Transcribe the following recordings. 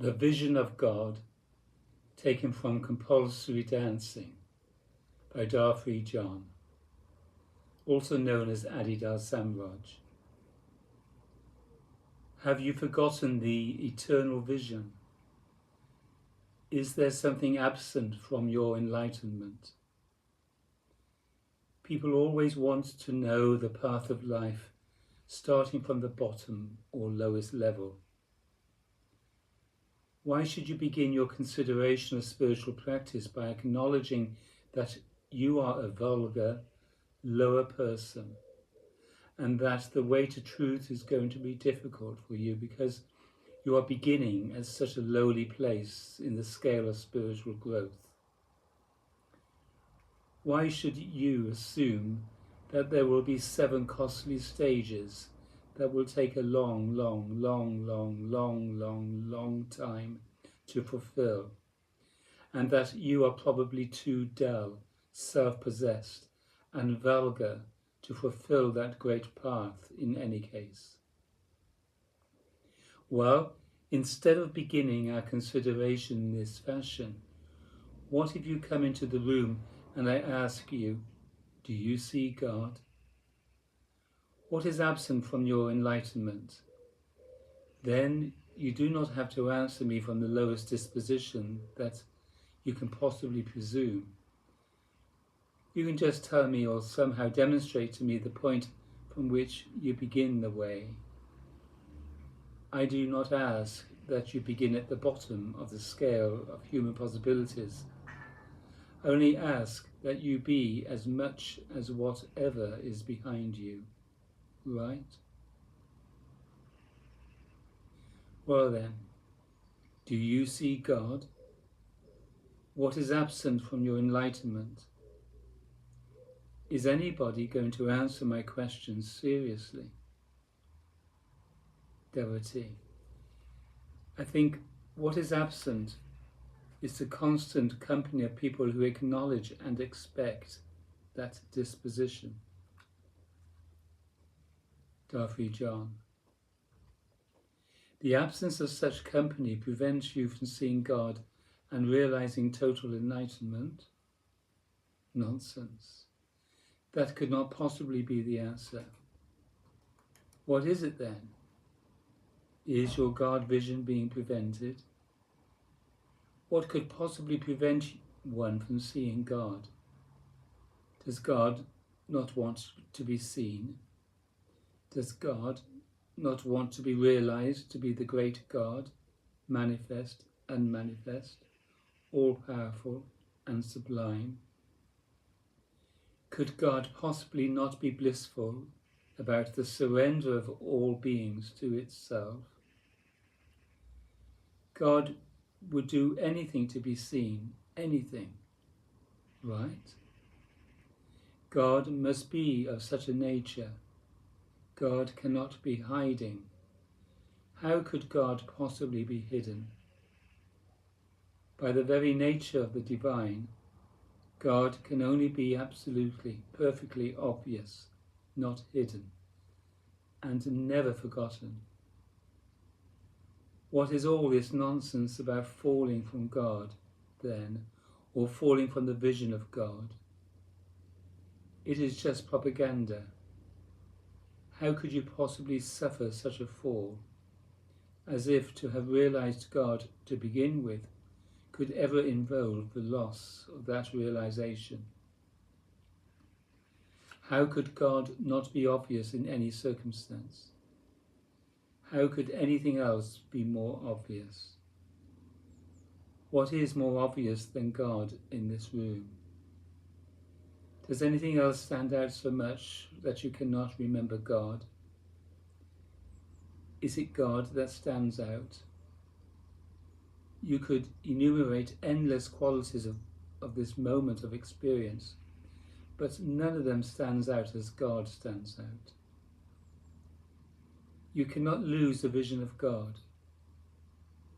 The Vision of God, taken from Compulsory Dancing by Vid. John, also known as Adidar Samraj. Have you forgotten the eternal vision? Is there something absent from your enlightenment? People always want to know the path of life, starting from the bottom or lowest level. Why should you begin your consideration of spiritual practice by acknowledging that you are a vulgar, lower person, and that the way to truth is going to be difficult for you because you are beginning at such a lowly place in the scale of spiritual growth? Why should you assume that there will be 7 costly stages that will take a long time to fulfill, and that you are probably too dull, self-possessed, and vulgar to fulfill that great path in any case? Well, instead of beginning our consideration in this fashion, what if you come into the room and I ask you, do you see God? What is absent from your enlightenment? Then you do not have to answer me from the lowest disposition that you can possibly presume. You can just tell me or somehow demonstrate to me the point from which you begin the way. I do not ask that you begin at the bottom of the scale of human possibilities. I only ask that you be as much as whatever is behind you. Right? Well then, do you see God? What is absent from your enlightenment? Is anybody going to answer my questions seriously? Devotee, I think what is absent is the constant company of people who acknowledge and expect that disposition. Vid. John. The absence of such company prevents you from seeing God and realizing total enlightenment? Nonsense. That could not possibly be the answer. What is it then? Is your God vision being prevented? What could possibly prevent one from seeing God? Does God not want to be seen? Does God not want to be realized to be the great God, manifest, unmanifest, all-powerful and sublime? Could God possibly not be blissful about the surrender of all beings to itself? God would do anything to be seen, anything, right? God must be of such a nature. God cannot be hiding. How could God possibly be hidden? By the very nature of the divine, God can only be absolutely, perfectly obvious, not hidden, and never forgotten. What is all this nonsense about falling from God, then, or falling from the vision of God? It is just propaganda. How could you possibly suffer such a fall, as if to have realized God to begin with could ever involve the loss of that realization? How could God not be obvious in any circumstance? How could anything else be more obvious? What is more obvious than God in this room? Does anything else stand out so much that you cannot remember God? Is it God that stands out? You could enumerate endless qualities of this moment of experience, but none of them stands out as God stands out. You cannot lose the vision of God.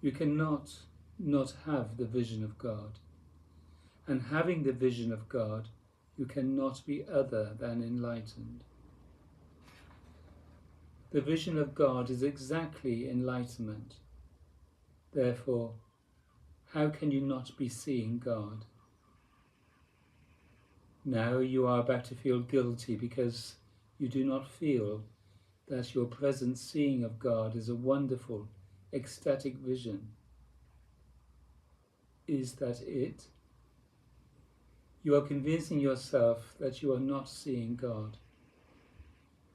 You cannot not have the vision of God. And having the vision of God, you cannot be other than enlightened. The vision of God is exactly enlightenment. Therefore, how can you not be seeing God? Now you are about to feel guilty because you do not feel that your present seeing of God is a wonderful, ecstatic vision. Is that it? You are convincing yourself that you are not seeing God.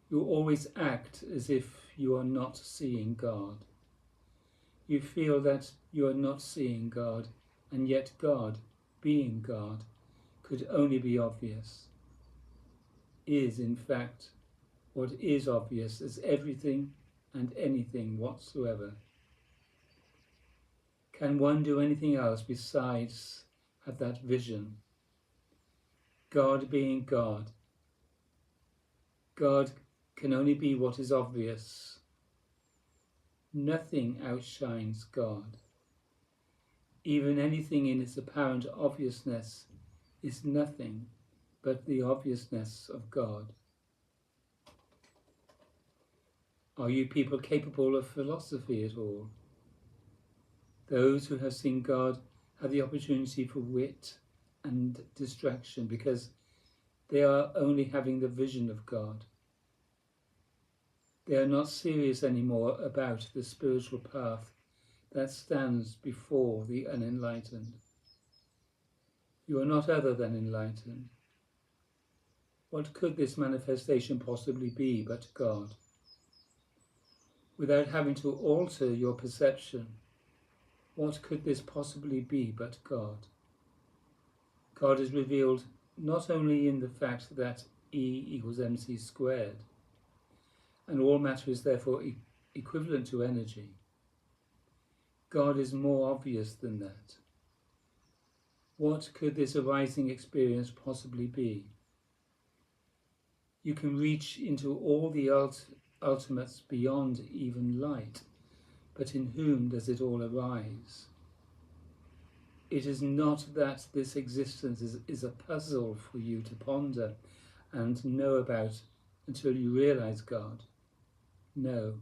You always act as if you are not seeing God. You feel that you are not seeing God, and yet God, being God, could only be obvious. Is, in fact, what is obvious as everything and anything whatsoever. Can one do anything else besides have that vision? God being God. God can only be what is obvious. Nothing outshines God. Even anything in its apparent obviousness is nothing but the obviousness of God. Are you people capable of philosophy at all? Those who have seen God have the opportunity for wit and distraction because they are only having the vision of God. They are not serious anymore about the spiritual path that stands before the unenlightened. You are not other than enlightened. What could this manifestation possibly be but God? Without having to alter your perception, what could this possibly be but God? God is revealed not only in the fact that E equals mc squared, and all matter is therefore equivalent to energy. God is more obvious than that. What could this arising experience possibly be? You can reach into all the ultimates beyond even light, but in whom does it all arise? It is not that this existence is a puzzle for you to ponder and know about until you realize God. No,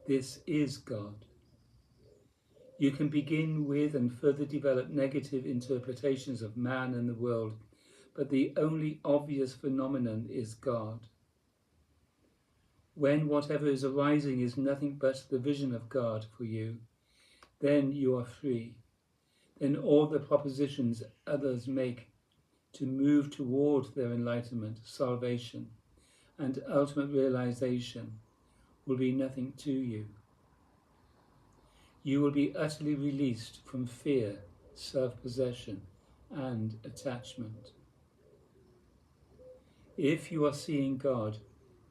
this is God. You can begin with and further develop negative interpretations of man and the world, but the only obvious phenomenon is God. When whatever is arising is nothing but the vision of God for you, then you are free. Then all the propositions others make to move toward their enlightenment, salvation, and ultimate realization will be nothing to you. You will be utterly released from fear, self-possession, and attachment. If you are seeing God,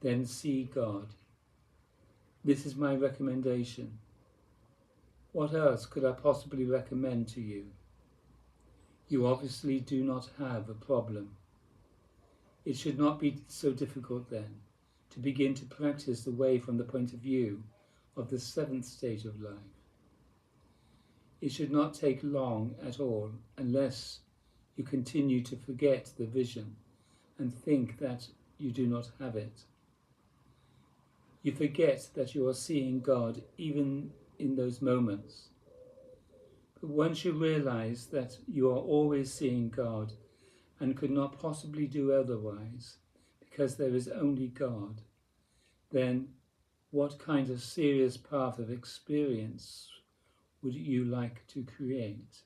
then see God. This is my recommendation. What else could I possibly recommend to you? You obviously do not have a problem. It should not be so difficult then to begin to practice the way from the point of view of the seventh state of life. It should not take long at all unless you continue to forget the vision and think that you do not have it. You forget that you are seeing God even in those moments. But once you realize that you are always seeing God and could not possibly do otherwise because there is only God, then what kind of serious path of experience would you like to create?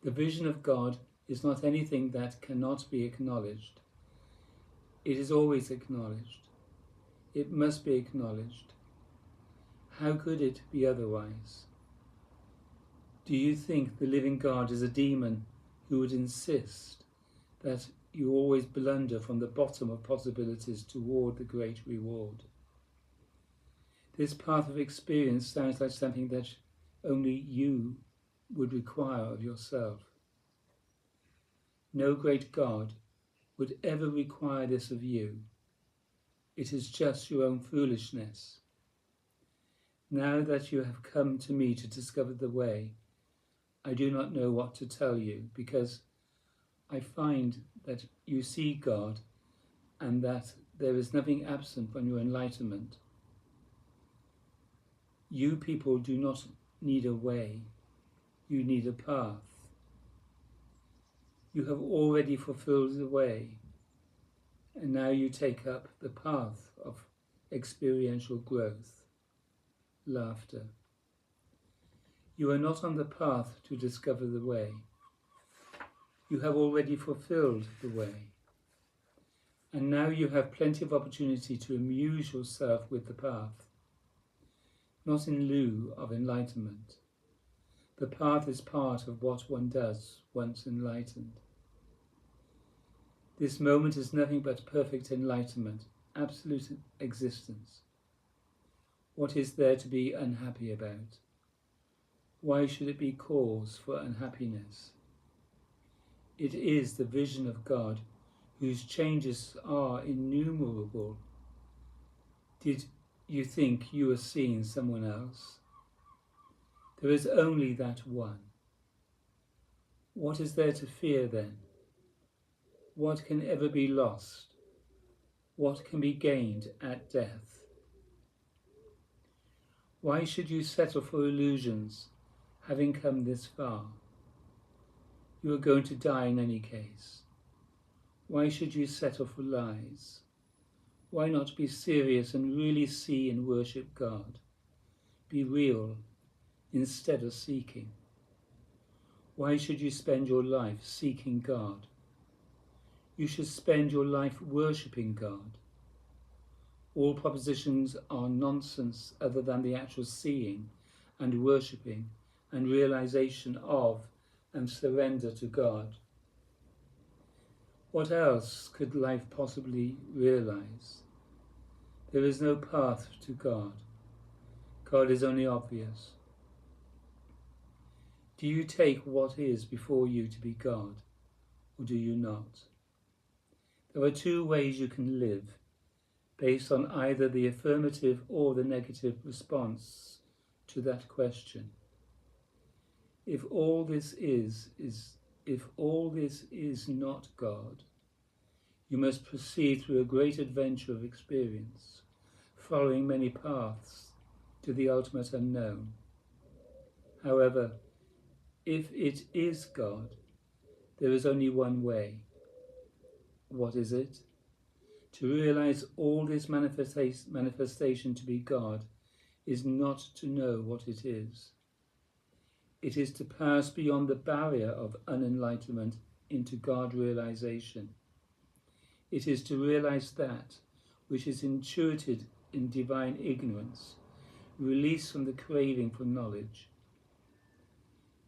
The vision of God is not anything that cannot be acknowledged. It is always acknowledged. It must be acknowledged. How could it be otherwise? Do you think the living God is a demon who would insist that you always blunder from the bottom of possibilities toward the great reward? This path of experience sounds like something that only you would require of yourself. No great God would ever require this of you. It is just your own foolishness. Now that you have come to me to discover the way, I do not know what to tell you, because I find that you see God and that there is nothing absent from your enlightenment. You people do not need a way, you need a path. You have already fulfilled the way, and now you take up the path of experiential growth. Laughter. You are not on the path to discover the way. You have already fulfilled the way. And now you have plenty of opportunity to amuse yourself with the path, not in lieu of enlightenment. The path is part of what one does once enlightened. This moment is nothing but perfect enlightenment, absolute existence. What is there to be unhappy about? Why should it be cause for unhappiness? It is the vision of God, whose changes are innumerable. Did you think you were seeing someone else? There is only that one. What is there to fear then? What can ever be lost? What can be gained at death? Why should you settle for illusions, having come this far? You are going to die in any case. Why should you settle for lies? Why not be serious and really see and worship God? Be real instead of seeking. Why should you spend your life seeking God? You should spend your life worshipping God. All propositions are nonsense other than the actual seeing and worshipping and realization of and surrender to God. What else could life possibly realize? There is no path to God. God is only obvious. Do you take what is before you to be God, or do you not? There are two ways you can live, based on either the affirmative or the negative response to that question. If all this is not God, you must proceed through a great adventure of experience, following many paths to the ultimate unknown. However, if it is God, there is only one way. What is it? To realize all this manifestation to be God is not to know what it is. It is to pass beyond the barrier of unenlightenment into God realization. It is to realize that which is intuited in divine ignorance, released from the craving for knowledge.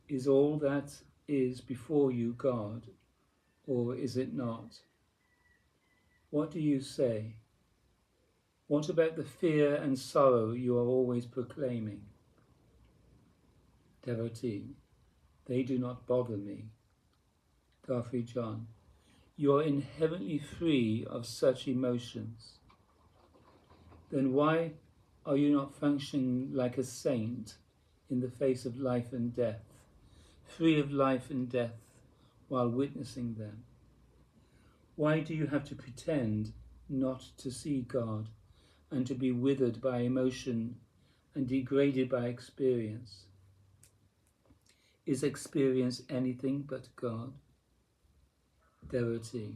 Is all that is before you God, or is it not? What do you say? What about the fear and sorrow you are always proclaiming? Devotee, they do not bother me. Darthree John, you are inherently free of such emotions. Then why are you not functioning like a saint in the face of life and death, free of life and death while witnessing them? Why do you have to pretend not to see God and to be withered by emotion and degraded by experience? Is experience anything but God? Devotee,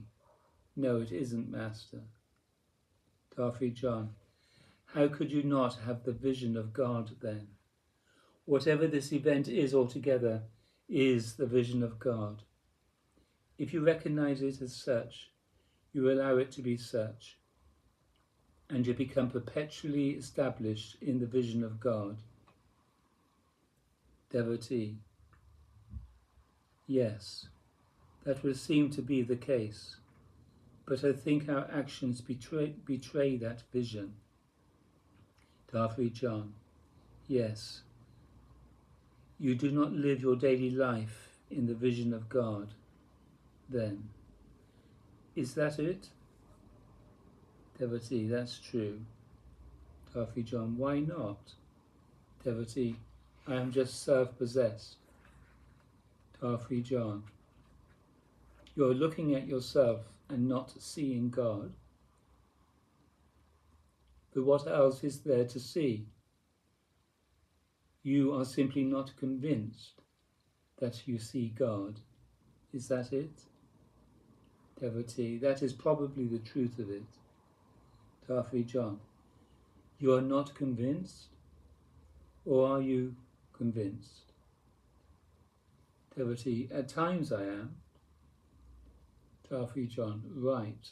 no, it isn't, Master. Darthree John, how could you not have the vision of God then? Whatever this event is altogether is the vision of God. If you recognize it as such, you allow it to be such, and you become perpetually established in the vision of God. Devotee, yes, that would seem to be the case, but I think our actions betray that vision. Darthree John, yes, you do not live your daily life in the vision of God, then. Is that it? Devotee, that's true. Darthree John, why not? Devotee, I am just self-possessed. Darthree John, you're looking at yourself and not seeing God. But what else is there to see? You are simply not convinced that you see God. Is that it? Devotee, that is probably the truth of it. Tafi John, you are not convinced, or are you convinced? Devotee, at times I am. Tafi John, right.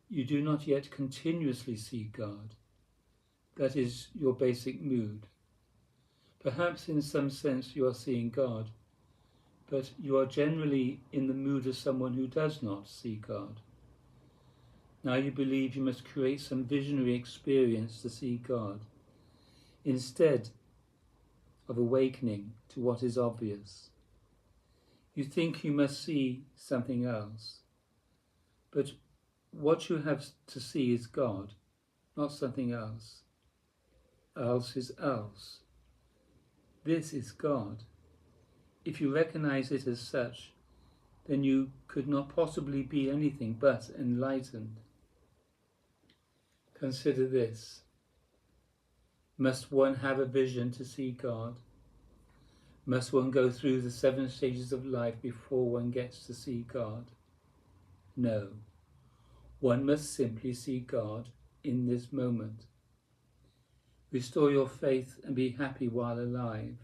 You do not yet continuously see God. That is your basic mood. Perhaps in some sense you are seeing God, but you are generally in the mood of someone who does not see God. Now you believe you must create some visionary experience to see God, instead of awakening to what is obvious. You think you must see something else, but what you have to see is God, not something else. Else is else. This is God. If you recognize it as such, then you could not possibly be anything but enlightened. Consider this. Must one have a vision to see God? Must one go through the 7 stages of life before one gets to see God? No. One must simply see God in this moment. Restore your faith and be happy while alive.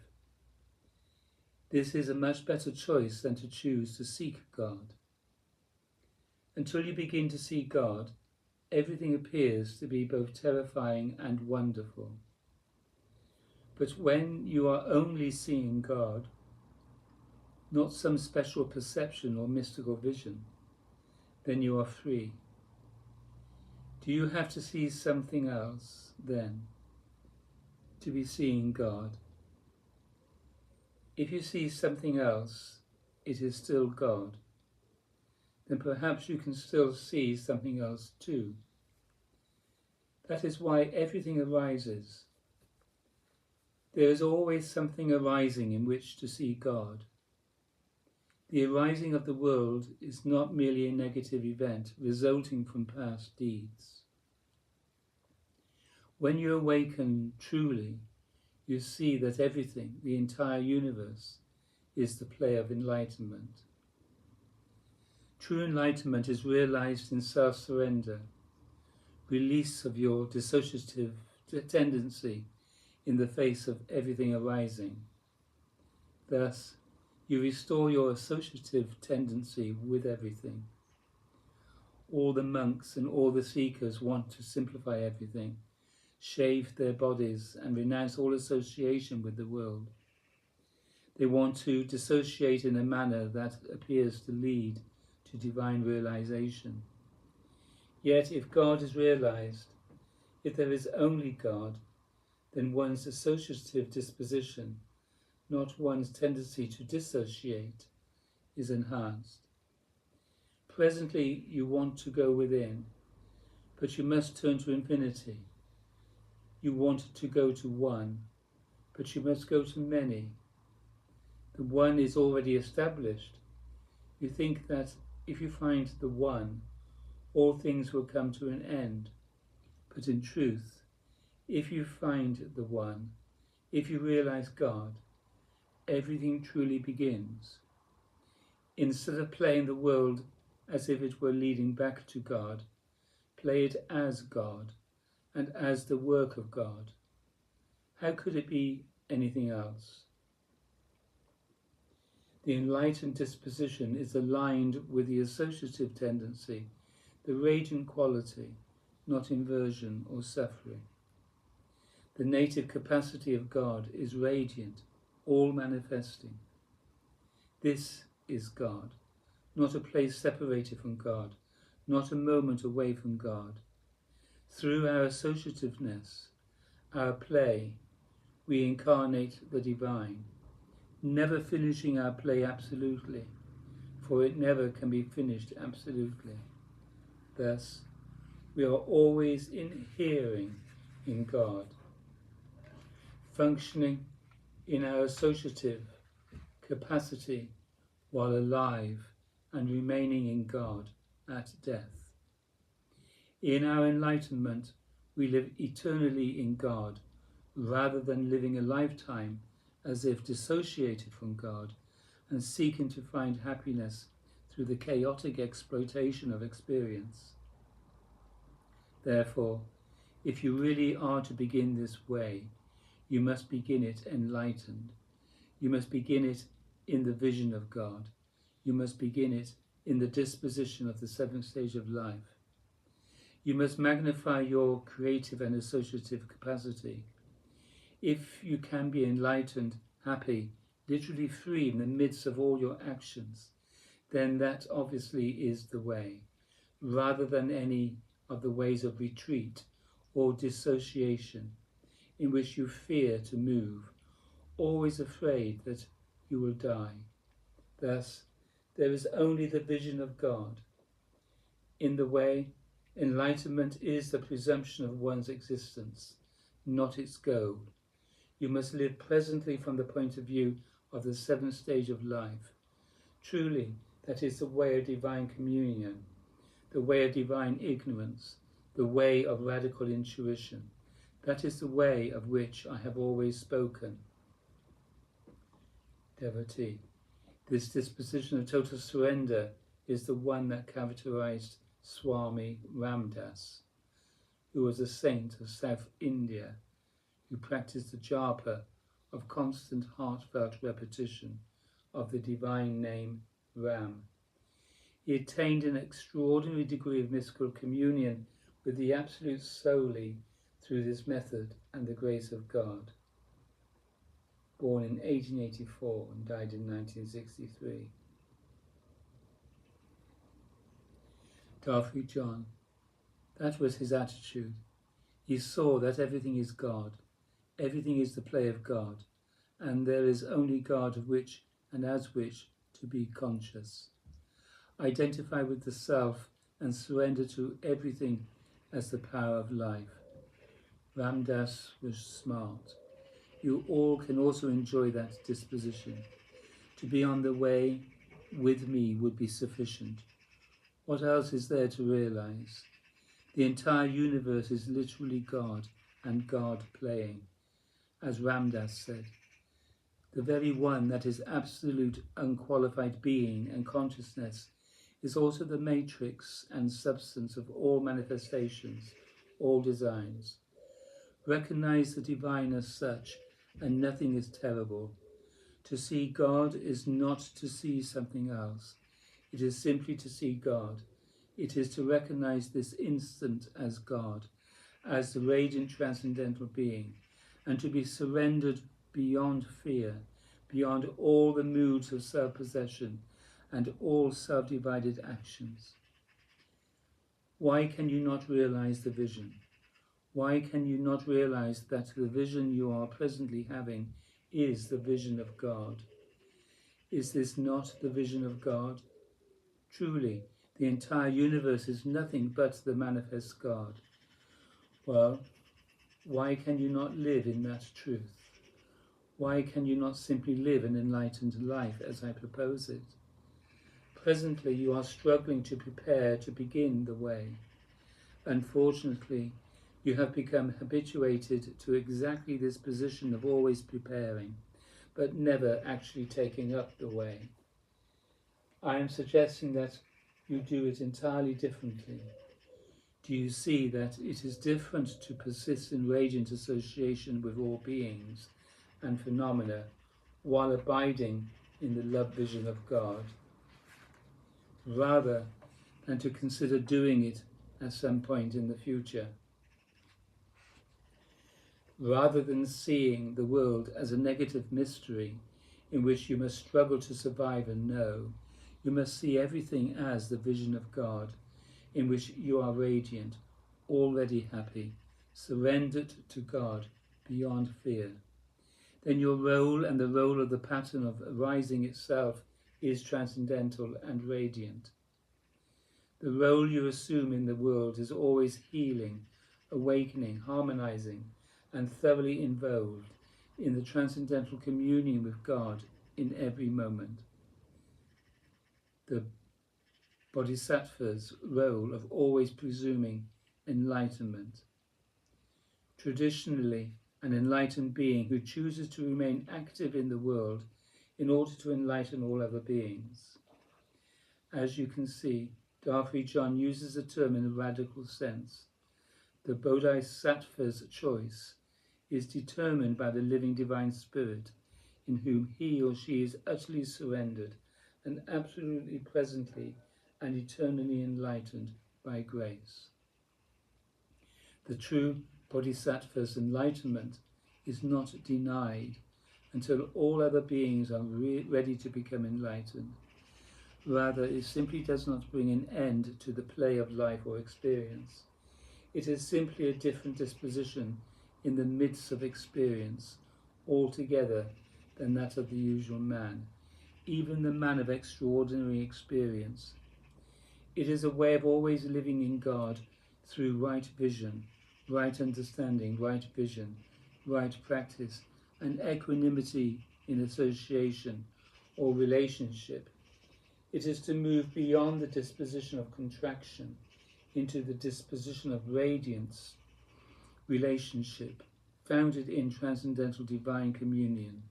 This is a much better choice than to choose to seek God. Until you begin to see God, everything appears to be both terrifying and wonderful. But when you are only seeing God, not some special perception or mystical vision, then you are free. Do you have to see something else, then, to be seeing God? If you see something else, it is still God. Then perhaps you can still see something else too. That is why everything arises. There is always something arising in which to see God. The arising of the world is not merely a negative event resulting from past deeds. When you awaken truly, you see that everything, the entire universe, is the play of enlightenment. True enlightenment is realized in self-surrender, release of your dissociative tendency in the face of everything arising. Thus, you restore your associative tendency with everything. All the monks and all the seekers want to simplify everything, shave their bodies and renounce all association with the world. They want to dissociate in a manner that appears to lead to divine realization. Yet if God is realized, if there is only God, then one's associative disposition, not one's tendency to dissociate, is enhanced. Presently you want to go within, but you must turn to infinity. You want to go to one, but you must go to many. The one is already established. You think that if you find the one, all things will come to an end. But in truth, if you find the one, if you realize God, everything truly begins. Instead of playing the world as if it were leading back to God, play it as God and as the work of God. How could it be anything else? The enlightened disposition is aligned with the associative tendency, the radiant quality, not inversion or suffering. The native capacity of God is radiant, all manifesting. This is God, not a place separated from God, not a moment away from God. Through our associativeness, our play, we incarnate the divine, never finishing our play absolutely, for it never can be finished absolutely. Thus, we are always inhering in God, functioning in our associative capacity while alive and remaining in God at death. In our enlightenment, we live eternally in God, rather than living a lifetime as if dissociated from God and seeking to find happiness through the chaotic exploitation of experience. Therefore, if you really are to begin this way, you must begin it enlightened. You must begin it in the vision of God. You must begin it in the disposition of the seventh stage of life. You must magnify your creative and associative capacity. If you can be enlightened, happy, literally free in the midst of all your actions, then that obviously is the way, rather than any of the ways of retreat or dissociation in which you fear to move, always afraid that you will die. Thus, there is only the vision of God. In the way, enlightenment is the presumption of one's existence, not its goal. You must live presently from the point of view of the seventh stage of life. Truly, that is the way of divine communion, the way of divine ignorance, the way of radical intuition. That is the way of which I have always spoken. Devotee. This disposition of total surrender is the one that characterized Swami Ramdas, who was a saint of South India, who practiced the japa of constant heartfelt repetition of the divine name Ram. He attained an extraordinary degree of mystical communion with the Absolute solely through this method and the grace of God. Born in 1884 and died in 1963. Darfu John. That was his attitude. He saw that everything is God, everything is the play of God, and there is only God of which and as which to be conscious. Identify with the self and surrender to everything as the power of life. Ramdas was smart. You all can also enjoy that disposition. To be on the way with me would be sufficient. What else is there to realize? The entire universe is literally God and God playing. As Ramdas said, the very one that is absolute unqualified being and consciousness is also the matrix and substance of all manifestations, all designs. Recognize the divine as such, and nothing is terrible. To see God is not to see something else. It is simply to see God. It is to recognize this instant as God, as the radiant transcendental being, and to be surrendered beyond fear, beyond all the moods of self-possession and all self-divided actions. Why can you not realize the vision? Why can you not realize that the vision you are presently having is the vision of God? Is this not the vision of God? Truly, the entire universe is nothing but the manifest God. Well, why can you not live in that truth? Why can you not simply live an enlightened life as I propose it? Presently you are struggling to prepare to begin the way. Unfortunately, you have become habituated to exactly this position of always preparing, but never actually taking up the way. I am suggesting that you do it entirely differently. Do you see that it is different to persist in radiant association with all beings and phenomena while abiding in the love vision of God, rather than to consider doing it at some point in the future? Rather than seeing the world as a negative mystery in which you must struggle to survive and know, you must see everything as the vision of God, in which you are radiant, already happy, surrendered to God beyond fear. Then your role and the role of the pattern of arising itself is transcendental and radiant. The role you assume in the world is always healing, awakening, harmonizing, and thoroughly involved in the transcendental communion with God in every moment. The Bodhisattva's role of always presuming enlightenment. Traditionally, an enlightened being who chooses to remain active in the world in order to enlighten all other beings. As you can see, Darfri John uses the term in a radical sense. The Bodhisattva's choice is determined by the living divine spirit in whom he or she is utterly surrendered and absolutely presently and eternally enlightened by grace. The true Bodhisattva's enlightenment is not denied until all other beings are ready to become enlightened. Rather, it simply does not bring an end to the play of life or experience. It is simply a different disposition in the midst of experience altogether than that of the usual man, even the man of extraordinary experience. It is a way of always living in God through right vision, right understanding, right vision, right practice, and equanimity in association or relationship. It is to move beyond the disposition of contraction into the disposition of radiance, relationship, founded in transcendental divine communion.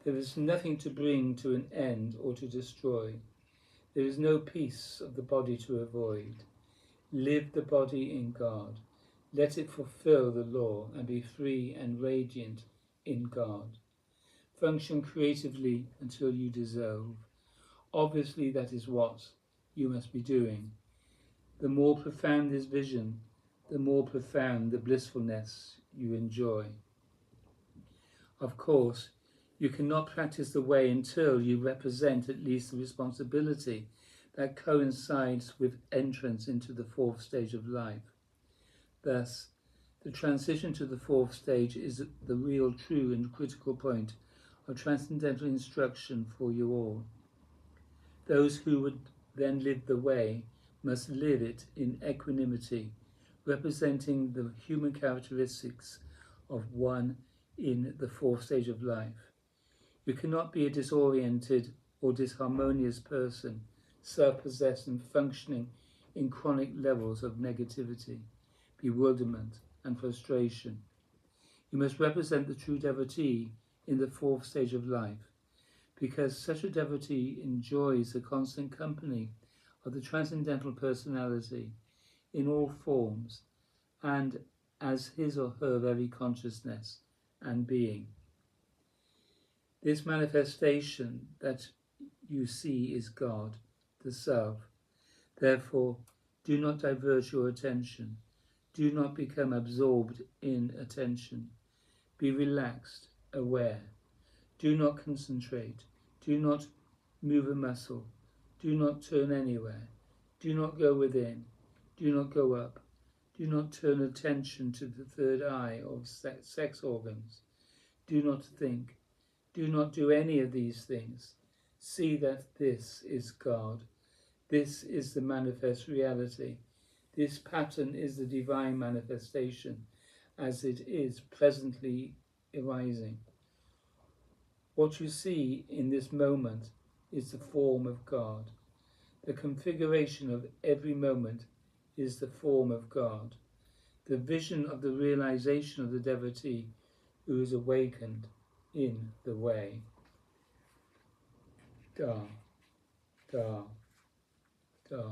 There is nothing to bring to an end or to destroy. There is no piece of the body to avoid. Live the body in God. Let it fulfill the law and be free and radiant in God. Function creatively until you dissolve. Obviously, that is what you must be doing. The more profound this vision, the more profound the blissfulness you enjoy. Of course, you cannot practice the way until you represent at least the responsibility that coincides with entrance into the fourth stage of life. Thus, the transition to the fourth stage is the real, true and critical point of transcendental instruction for you all. Those who would then live the way must live it in equanimity, representing the human characteristics of one in the fourth stage of life. You cannot be a disoriented or disharmonious person, self-possessed and functioning in chronic levels of negativity, bewilderment and frustration. You must represent the true devotee in the fourth stage of life, because such a devotee enjoys the constant company of the transcendental personality in all forms and as his or her very consciousness and being. This manifestation that you see is God, the Self. Therefore, do not divert your attention. Do not become absorbed in attention. Be relaxed, aware. Do not concentrate. Do not move a muscle. Do not turn anywhere. Do not go within. Do not go up. Do not turn attention to the third eye or sex organs. Do not think. Do not do any of these things. See that this is God. This is the manifest reality. This pattern is the divine manifestation as it is presently arising. What you see in this moment is the form of God. The configuration of every moment is the form of God. The vision of the realization of the devotee who is awakened in the way. Da, da, da.